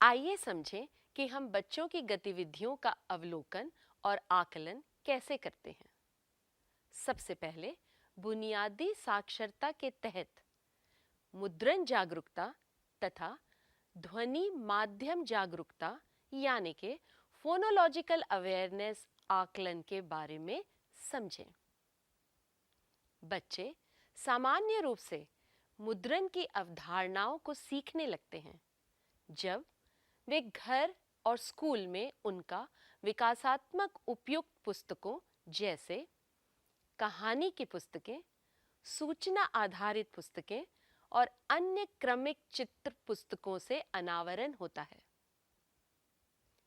आइए समझें कि हम बच्चों की गतिविधियों का अवलोकन और आकलन कैसे करते हैं। सबसे पहले बुनियादी साक्षरता के तहत मुद्रण जागरूकता तथा ध्वनि माध्यम जागरूकता यानी कि फोनोलॉजिकल अवेयरनेस आकलन के बारे में समझें। बच्चे सामान्य रूप से मुद्रण की अवधारणाओं को सीखने लगते हैं जब वे घर और स्कूल में उनका विकासात्मक उपयुक्त पुस्तकों जैसे कहानी की पुस्तकें, सूचना आधारित पुस्तकें और अन्य क्रमिक चित्र पुस्तकों से अनावरण होता है।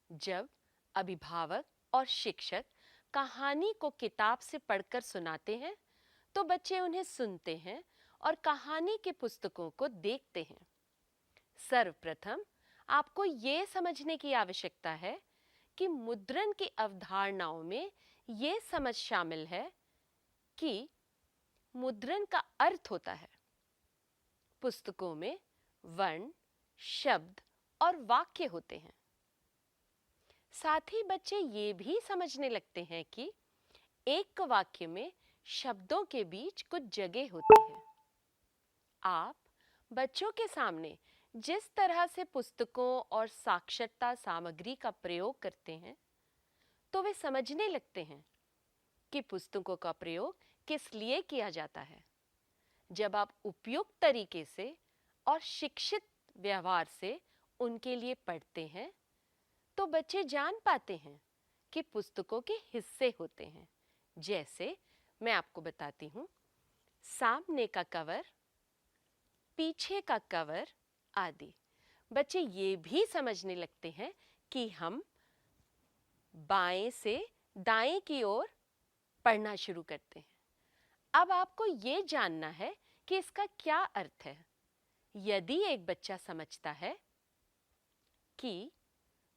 जब अभिभावक और शिक्षक कहानी को किताब से पढ़कर सुनाते हैं तो बच्चे उन्हें सुनते हैं और कहानी की पुस्तकों को देखते हैं। सर्वप्रथम आपको ये समझने की आवश्यकता है कि मुद्रण की अवधारणाओं में ये समझ शामिल है कि मुद्रण का अर्थ होता है पुस्तकों में वर्ण, शब्द और वाक्य होते हैं। साथ ही बच्चे ये भी समझने लगते हैं कि एक वाक्य में शब्दों के बीच कुछ जगह होती है। आप बच्चों के सामने जिस तरह से पुस्तकों और साक्षरता सामग्री का प्रयोग करते हैं तो वे समझने लगते हैं कि पुस्तकों का प्रयोग किस लिए किया जाता है। जब आप उपयुक्त तरीके से और शिक्षित व्यवहार से उनके लिए पढ़ते हैं तो बच्चे जान पाते हैं कि पुस्तकों के हिस्से होते हैं। जैसे मैं आपको बताती हूँ, सामने का कवर, पीछे का कवर आदि। बच्चे ये भी समझने लगते हैं कि हम बाएं से दाएं की ओर पढ़ना शुरू करते हैं। अब आपको ये जानना है कि इसका क्या अर्थ है। यदि एक बच्चा समझता है कि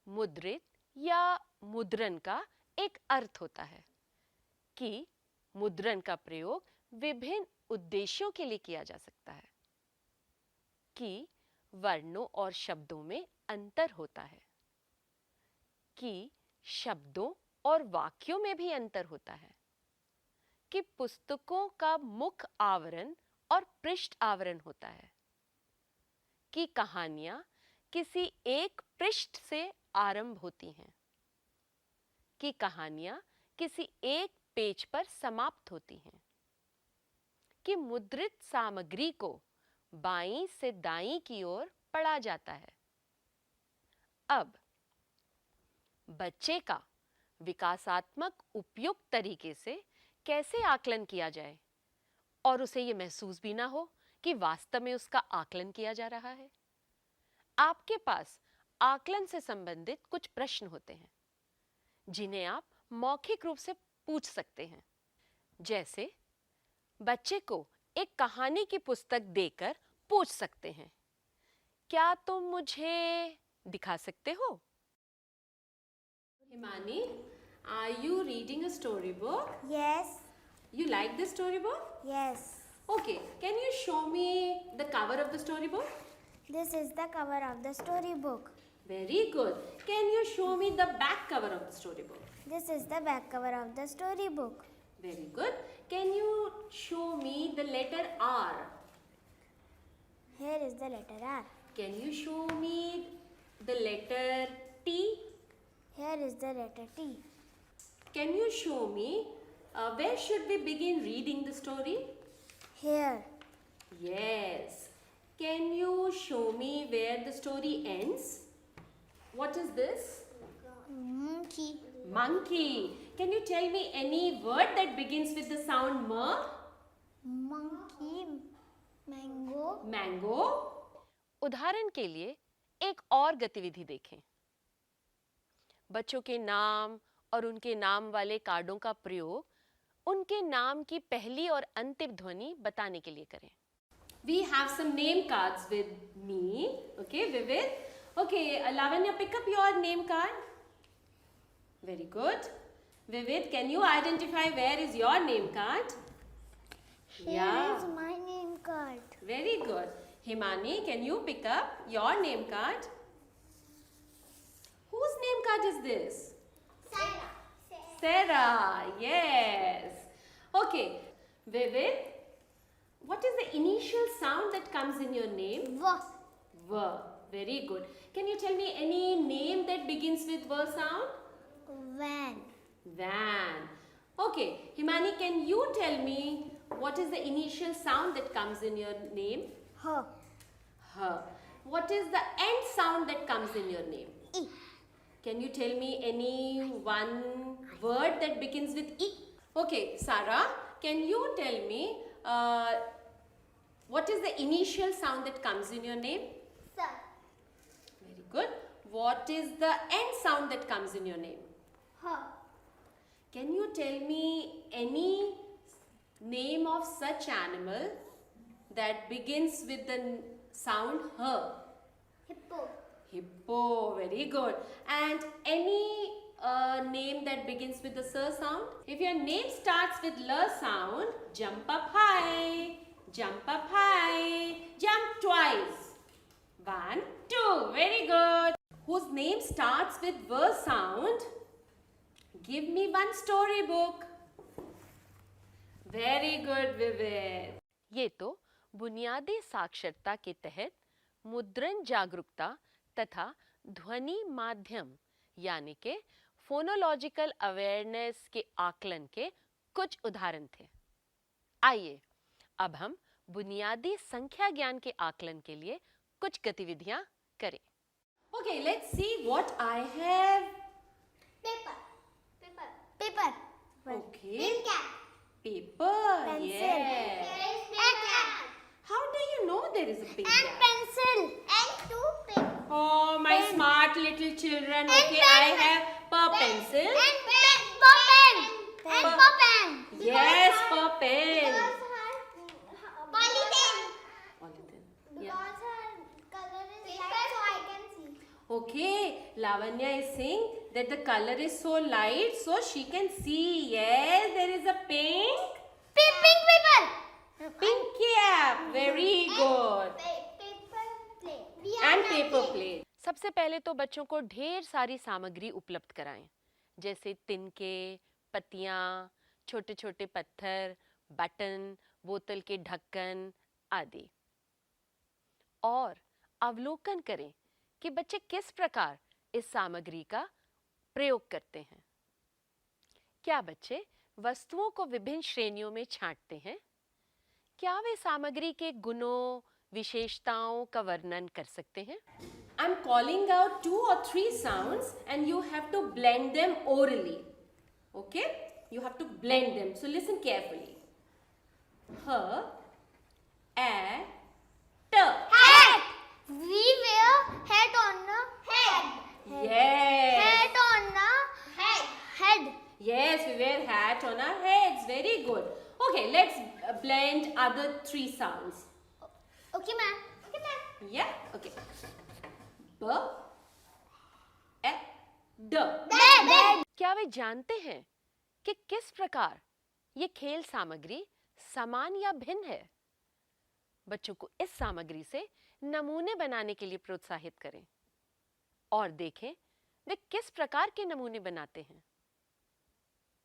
मुद्रित या मुद्रण का एक अर्थ होता है कि मुद्रण का प्रयोग विभिन्न उद्देश्यों के लिए किया जा सकता है, कि वर्णों और शब्दों में अंतर होता है, कि शब्दों और वाक्यों में भी अंतर होता है, कि पुस्तकों का मुख आवरण और पृष्ठ आवरण होता है, कि कहानियां किसी एक पृष्ठ से आरंभ होती हैं, कि कहानियां किसी एक पेज पर समाप्त होती हैं, कि मुद्रित सामग्री को बाईं से दाईं की ओर पढ़ा जाता है। अब बच्चे का विकासात्मक उपयुक्त तरीके से कैसे आकलन किया जाए और उसे ये महसूस भी ना हो कि वास्तव में उसका आकलन किया जा रहा है। आपके पास आकलन से संबंधित कुछ प्रश्न होते हैं जिन्हें आप मौखिक रूप से पूछ सकते हैं। जैसे बच्चे को एक कहानी की पुस्तक देकर पूछ सकते हैं, क्या तुम मुझे दिखा सकते हो? Himani, are you reading a storybook? Yes. You like the storybook? Yes. Okay, can you show me the cover of the storybook? This is the cover of the storybook. Very good. Can you show me the back cover of the storybook? This is the back cover of the storybook. Very good. Can you show me the letter R? Here is the letter R. Can you show me the letter T? Here is the letter T. Can you show me where should we begin reading the story? Here. Yes. Can you show me where the story ends? What is this? Monkey. Monkey. Can you tell me any word that begins with the sound M? Monkey. Mango. Mango. उदाहरण के लिए एक और गतिविधि देखें। बच्चों के नाम और उनके नाम वाले कार्डों का प्रयोग उनके नाम की पहली और अंतिम ध्वनि बताने के लिए करें। We have some name cards with me. Okay, Vivid. Okay, Lavanya, pick up your name card. Very good. Vivid, can you identify where is your name card? Here is my name card. Very good. Himani, can you pick up your name card? Whose name card is this? Sarah. Sarah. Yes. Okay. Vivid, what is the initial sound that comes in your name? V. V. Very good. Can you tell me any name that begins with V sound? Van. Van. Okay. Himani, can you tell me what is the initial sound that comes in your name? H. H. What is the end sound that comes in your name? E. Can you tell me any one word that begins with E? Okay, Sarah, can you tell me what is the initial sound that comes in your name? Sir. Very good. What is the end sound that comes in your name? H. Can you tell me any name of such animal that begins with the sound H? Hippo. Hippo, very good. And any name that begins with the sir sound? If your name starts with L sound, jump up high, jump twice. 1, 2, very good. Whose name starts with V sound? Give me one storybook. Very good, Vivid. ये तो बुनियादी साक्षरता के तहत मुद्रण जागरूकता तथा ध्वनि माध्यम यानी के फोनोलॉजिकल अवेयरनेस के आकलन के कुछ उदाहरण थे। आइए अब हम बुनियादी संख्या ज्ञान के आकलन के लिए कुछ गतिविधियां करें। Okay, let's see what I have. Paper. Paper. Paper. Okay. Tin can. Paper. Pencil. Yes. There is paper. How do you know there is a pen? And pencil. And two pen. Oh, my Pen. smart little children. And Okay, pen. I have per pencil. And pen. For pen. And Per- for pen. Yes, per pen. Polythene. Polythene. Because Yeah. her color is light, so I can see. Okay, Lavanya is saying that the color is so light, so she can see. Yes, there is a pink. Pink paper. Pink cap. Very good. Paper plate. And paper plate. सबसे पहले तो बच्चों को ढेर सारी सामग्री उपलब्ध कराएं, जैसे तिनके, पत्तियां, छोटे छोटे पत्थर, बटन, बोतल के ढक्कन आदि। और अवलोकन करें कि बच्चे किस प्रकार इस सामग्री का प्रयोग करते हैं। क्या बच्चे वस्तुओं को विभिन्न श्रेणियों में छांटते हैं? क्या वे सामग्री के गुणों, विशेषताओं का वर्णन कर सकते हैं? I'm calling out 2 or 3 sounds and you have to blend them orally. Okay? You have to blend them. So listen carefully. H, A, T. Hat. We wear hat on the head. Yes. Hat on the head. Head. Yes, we wear hat on our heads. Very good. Okay, let's blend other 3 sounds. Okay, ma'am. Okay, ma'am. Yeah? Okay. B, A, D. Bed. क्या वे जानते हैं कि किस प्रकार ये खेल सामग्री समान या भिन्न है? बच्चों को इस सामग्री से नमूने बनाने के लिए प्रोत्साहित करें और देखें वे किस प्रकार के नमूने बनाते हैं।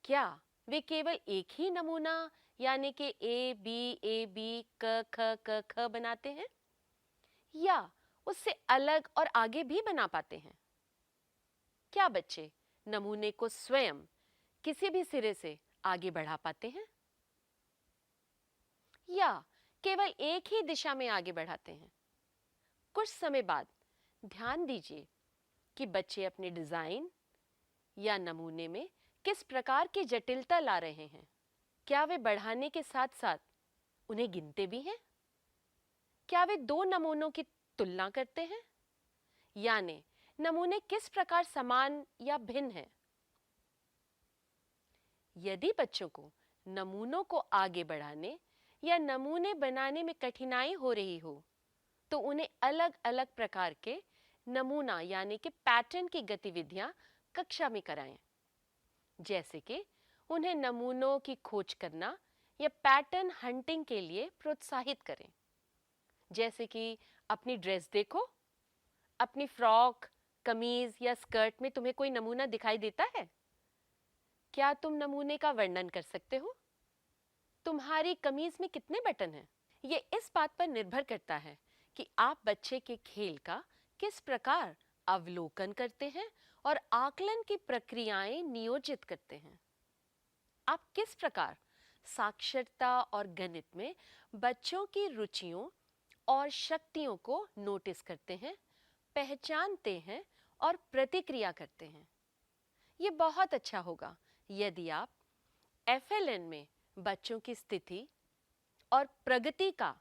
क्या वे केवल एक ही नमूना यानी कि ए बी क ख बनाते हैं या उससे अलग और आगे भी बना पाते हैं? क्या बच्चे नमूने को स्वयं किसी भी सिरे से आगे बढ़ा पाते हैं या केवल एक ही दिशा में आगे बढ़ाते हैं? कुछ समय बाद ध्यान दीजिए कि बच्चे अपने डिजाइन या नमूने में किस प्रकार की जटिलता ला रहे हैं। क्या वे बढ़ाने के साथ साथ उन्हें गिनते भी हैं? क्या वे 2 नमूनों की तुलना करते हैं? यानी नमूने किस प्रकार समान या भिन्न हैं? यदि बच्चों को नमूनों को आगे बढ़ाने या नमूने बनाने में कठिनाई हो रही हो, तो उन्हें अलग-अलग प्रकार के नमूना यानी कि पैटर्न की गतिविधियां कक्षा में कराएं। जैसे कि उन्हें नमूनों की खोज करना या पैटर्न हंटिंग के लिए प्रोत्साहित करें। जैसे कि अपनी ड्रेस देखो, अपनी फ्रॉक, कमीज या स्कर्ट में तुम्हें कोई नमूना दिखाई देता है? क्या तुम नमूने का वर्णन कर सकते हो? तुम्हारी कमीज में कितने बटन हैं? ये इस बात पर निर्भर करता है कि आप बच्चे के खेल का किस प्रकार अवलोकन करते हैं और आकलन की प्रक्रियाएं नियोजित करते हैं। आप किस प्रकार साक्षरता और गणित में बच्चों की रुचियों और शक्तियों को नोटिस करते हैं, पहचानते हैं और प्रतिक्रिया करते हैं। ये बहुत अच्छा होगा यदि आप FLN में बच्चों की स्थिति और प्रगति का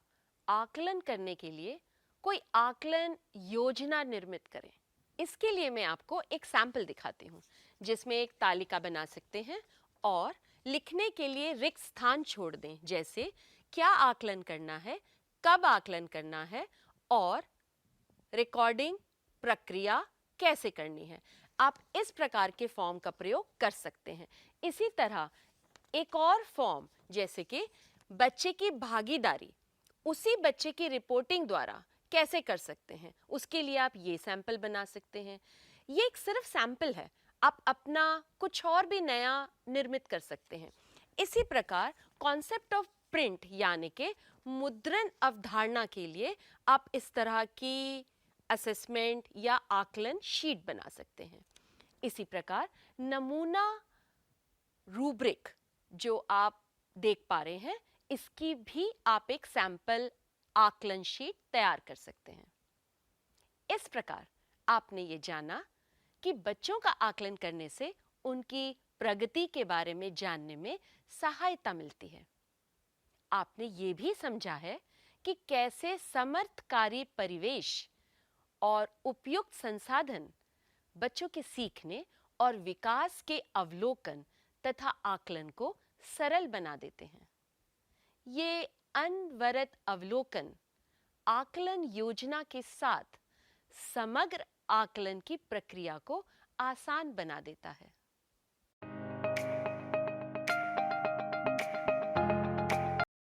आकलन करने के लिए कोई आकलन योजना निर्मित करें। इसके लिए मैं आपको एक सैंपल दिखाती हूँ जिसमें एक तालिका बना सकते हैं और लिखने के लिए रिक्त स्थान छोड़ दें, जैसे क्या आकलन करना है, कब आकलन करना है और रिकॉर्डिंग प्रक्रिया कैसे करनी है। आप इस प्रकार के फॉर्म का प्रयोग कर सकते हैं। इसी तरह एक और फॉर्म जैसे कि बच्चे की भागीदारी उसी बच्चे की रिपोर्टिंग द्वारा कैसे कर सकते हैं, उसके लिए आप ये सैंपल बना सकते हैं। ये एक सिर्फ सैंपल है, आप अपना कुछ और भी नया निर्मित कर सकते हैं। इसी प्रकार कॉन्सेप्ट ऑफ प्रिंट यानी कि मुद्रण अवधारणा के लिए आप इस तरह की असेसमेंट या आकलन शीट बना सकते हैं। इसी प्रकार नमूना रूब्रिक जो आप देख पा रहे हैं, इसकी भी आप एक सैंपल आकलन शीट तैयार कर सकते हैं। इस प्रकार आपने ये जाना कि बच्चों का आकलन करने से उनकी प्रगति के बारे में जानने में सहायता मिलती है। आपने ये भी समझा है कि कैसे समर्थकारी परिवेश और उपयुक्त संसाधन बच्चों के सीखने और विकास के अवलोकन तथा आकलन को सरल बना देते हैं। ये अनवरत अवलोकन आकलन योजना के साथ समग्र आकलन की प्रक्रिया को आसान बना देता है।